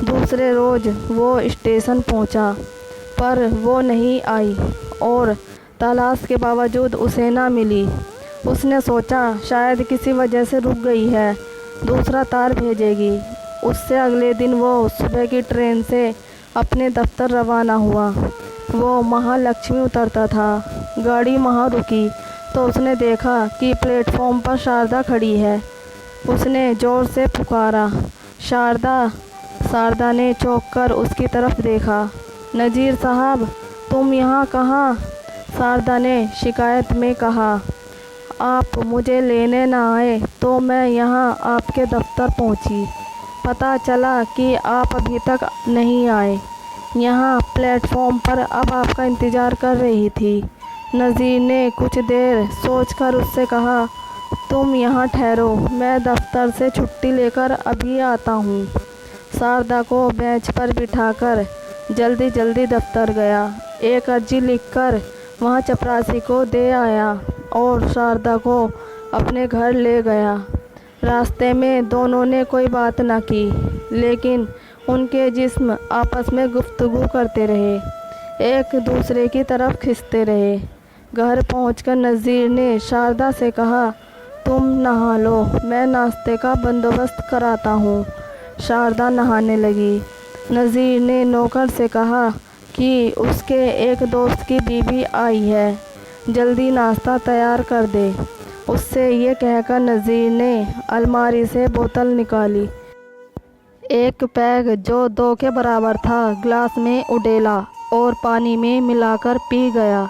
دوسرے روز وہ اسٹیشن پہنچا پر وہ نہیں آئی اور تلاش کے باوجود اسے نہ ملی۔ اس نے سوچا شاید کسی وجہ سے رک گئی ہے، دوسرا تار بھیجے گی۔ اس سے اگلے دن وہ صبح کی ٹرین سے اپنے دفتر روانہ ہوا۔ وہ مہا لکشمی اترتا تھا۔ گاڑی وہاں رکی تو اس نے دیکھا کہ پلیٹ فارم پر شاردا کھڑی ہے۔ اس نے زور سے پکارا، شاردا! شاردا نے چونک کر اس کی طرف دیکھا۔ نذیر صاحب، تم یہاں کہاں؟ شاردا نے شکایت میں کہا۔ آپ مجھے لینے نہ آئے تو میں یہاں آپ کے دفتر پہنچی۔ پتہ چلا کہ آپ ابھی تک نہیں آئے۔ یہاں پلیٹ فارم پر اب آپ کا انتظار کر رہی تھی۔ نذیر نے کچھ دیر سوچ کر اس سے کہا، تم یہاں ٹھہرو، میں دفتر سے چھٹی لے کر ابھی آتا ہوں۔ شاردا کو بینچ پر بٹھا کر جلدی جلدی دفتر گیا، ایک عرضی لکھ کر وہاں چپراسی کو دے آیا اور شاردا کو اپنے گھر لے گیا۔ راستے میں دونوں نے کوئی بات نہ کی، لیکن ان کے جسم آپس میں گفتگو کرتے رہے، ایک دوسرے کی طرف کھنچتے رہے۔ گھر پہنچ کر نذیر نے شاردا سے کہا، تم نہا لو، میں ناشتے کا بندوبست کراتا ہوں۔ شاردا نہانے لگی۔ نذیر نے نوکر سے کہا کہ اس کے ایک دوست کی بیوی آئی ہے، جلدی ناشتہ تیار کر دے۔ اس سے یہ کہہ کر نذیر نے الماری سے بوتل نکالی۔ ایک پیگ جو 2 کے برابر تھا گلاس میں اڈیلا اور پانی میں ملا کر پی گیا۔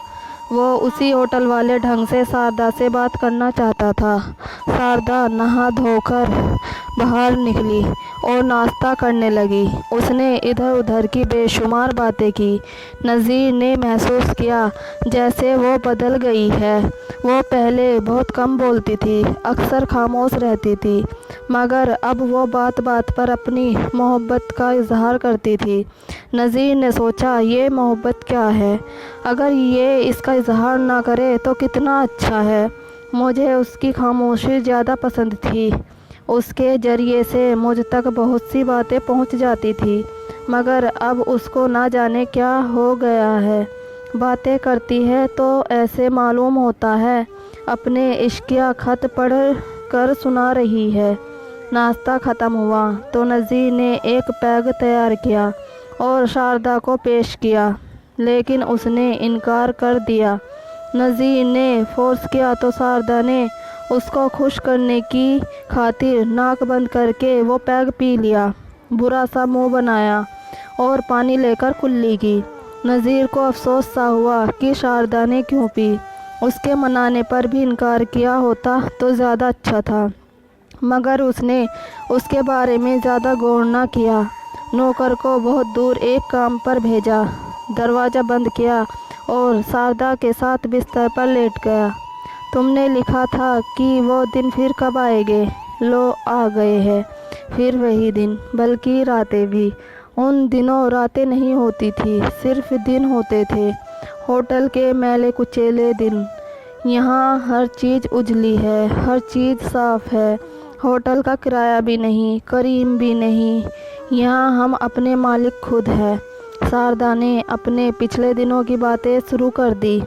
وہ اسی ہوٹل والے ڈھنگ سے شاردا سے بات کرنا چاہتا تھا۔ شاردا نہا دھو کر باہر نکلی اور ناشتہ کرنے لگی۔ اس نے ادھر ادھر کی بے شمار باتیں کی۔ نذیر نے محسوس کیا جیسے وہ بدل گئی ہے۔ وہ پہلے بہت کم بولتی تھی، اکثر خاموش رہتی تھی، مگر اب وہ بات بات پر اپنی محبت کا اظہار کرتی تھی۔ نذیر نے سوچا، یہ محبت کیا ہے؟ اگر یہ اس کا اظہار نہ کرے تو کتنا اچھا ہے۔ مجھے اس کی خاموشی زیادہ پسند تھی۔ اس کے ذریعے سے مجھ تک بہت سی باتیں پہنچ جاتی تھی، مگر اب اس کو نہ جانے کیا ہو گیا ہے۔ باتیں کرتی ہے تو ایسے معلوم ہوتا ہے اپنے عشقیہ خط پڑھ کر سنا رہی ہے۔ ناشتہ ختم ہوا تو نذیر نے ایک پیگ تیار کیا اور شاردا کو پیش کیا، لیکن اس نے انکار کر دیا۔ نذیر نے فورس کیا تو شاردا نے اس کو خوش کرنے کی خاطر ناک بند کر کے وہ پیگ پی لیا، برا سا منہ بنایا اور پانی لے کر کلی کی۔ نذیر کو افسوس سا ہوا کہ شاردا نے کیوں پی۔ اس کے منانے پر بھی انکار کیا ہوتا تو زیادہ اچھا تھا، مگر اس نے اس کے بارے میں زیادہ غور نہ کیا۔ نوکر کو بہت دور ایک کام پر بھیجا، دروازہ بند کیا اور شاردا کے ساتھ بستر پر لیٹ گیا۔ تم نے لکھا تھا کہ وہ دن پھر کب آئیں گے؟ لو آ گئے ہیں، پھر وہی دن، بلکہ راتیں بھی۔ ان دنوں راتیں نہیں ہوتی تھی، صرف دن ہوتے تھے، ہوٹل کے میلے کچیلے دن۔ یہاں ہر چیز اجلی ہے، ہر چیز صاف ہے، ہوٹل کا کرایہ بھی نہیں، کریم بھی نہیں، یہاں ہم اپنے مالک خود ہیں۔ شاردا نے اپنے پچھلے دنوں کی باتیں شروع کر دی۔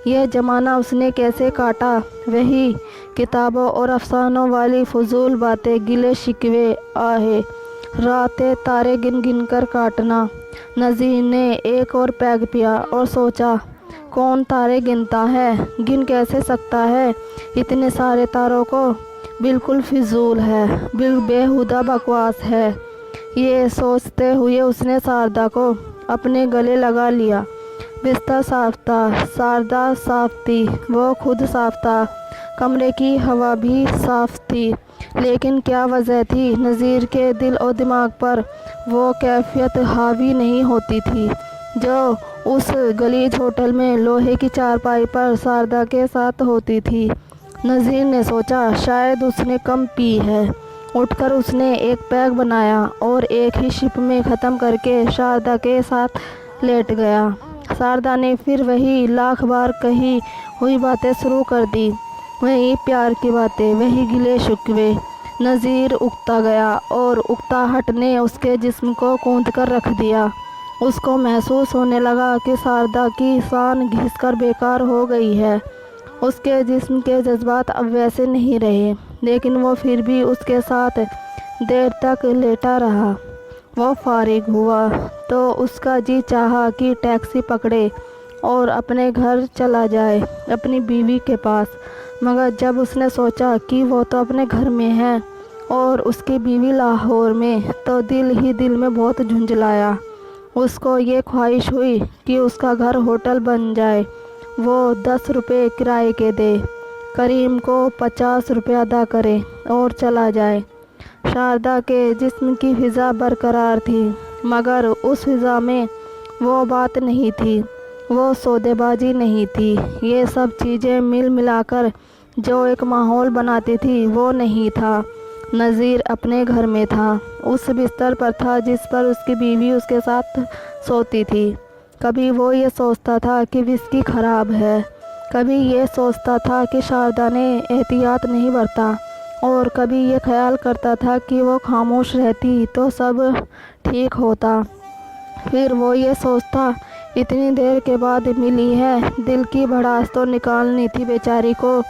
یہ زمانہ اس نے کیسے کاٹا، وہی کتابوں اور افسانوں والی فضول باتیں، گلے شکوے، آہیں، راتیں تارے گن گن کر کاٹنا۔ نذیر نے ایک اور پیگ پیا اور سوچا، کون تارے گنتا ہے، گن کیسے سکتا ہے اتنے سارے تاروں کو؟ بالکل فضول ہے، بےہودہ بکواس ہے۔ یہ سوچتے ہوئے اس نے شاردا کو اپنے گلے لگا لیا۔ بستر صاف تھا، شاردا صاف تھی، وہ خود صاف تھا، کمرے کی ہوا بھی صاف تھی، لیکن کیا وجہ تھی نذیر کے دل و دماغ پر وہ کیفیت حاوی نہیں ہوتی تھی جو اس غلیظ ہوٹل میں لوہے کی چارپائی پر شاردا کے ساتھ ہوتی تھی۔ نذیر نے سوچا شاید اس نے کم پی ہے۔ اٹھ کر اس نے ایک پیگ بنایا اور ایک ہی شپ میں ختم کر کے شاردا کے ساتھ لیٹ گیا۔ شاردا نے پھر وہی لاکھ بار کہی ہوئی باتیں شروع کر دی، وہی پیار کی باتیں، وہی گلے شکوے۔ نذیر اگتا گیا اور اکتاہٹ نے اس کے جسم کو کوند کر رکھ دیا۔ اس کو محسوس ہونے لگا کہ شاردا کی جان گھس کر بیکار ہو گئی ہے۔ اس کے جسم کے جذبات اب ویسے نہیں رہے، لیکن وہ پھر بھی اس کے ساتھ دیر تک لیٹا رہا۔ وہ فارغ ہوا تو اس کا جی چاہا کہ ٹیکسی پکڑے اور اپنے گھر چلا جائے، اپنی بیوی کے پاس۔ مگر جب اس نے سوچا کہ وہ تو اپنے گھر میں ہے اور اس کی بیوی لاہور میں، تو دل ہی دل میں بہت جھنجھلایا۔ اس کو یہ خواہش ہوئی کہ اس کا گھر ہوٹل بن جائے، وہ 10 روپے کرائے کے دے، کریم کو 50 روپے ادا کرے اور چلا جائے۔ شاردا کے جسم کی فضا برقرار تھی، مگر اس فضا میں وہ بات نہیں تھی، وہ سودے بازی نہیں تھی۔ یہ سب چیزیں مل ملا کر جو ایک ماحول بناتی تھی وہ نہیں تھا۔ نذیر اپنے گھر میں تھا، اس بستر پر تھا جس پر اس کی بیوی اس کے ساتھ سوتی تھی۔ کبھی وہ یہ سوچتا تھا کہ وسکی خراب ہے، کبھی یہ سوچتا تھا کہ شاردا نے احتیاط نہیں برتا، اور کبھی یہ خیال کرتا تھا کہ وہ خاموش رہتی تو سب ٹھیک ہوتا۔ پھر وہ یہ سوچتا، اتنی دیر کے بعد ملی ہے، دل کی بھڑاس تو نکالنی تھی بیچاری کو،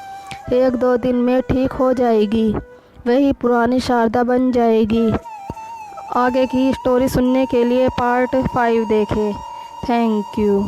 1-2 دن میں ٹھیک ہو جائے گی، وہی پرانی شاردا بن جائے گی۔ آگے کی اسٹوری سننے کے لیے پارٹ 5 دیکھیں۔ Thank you.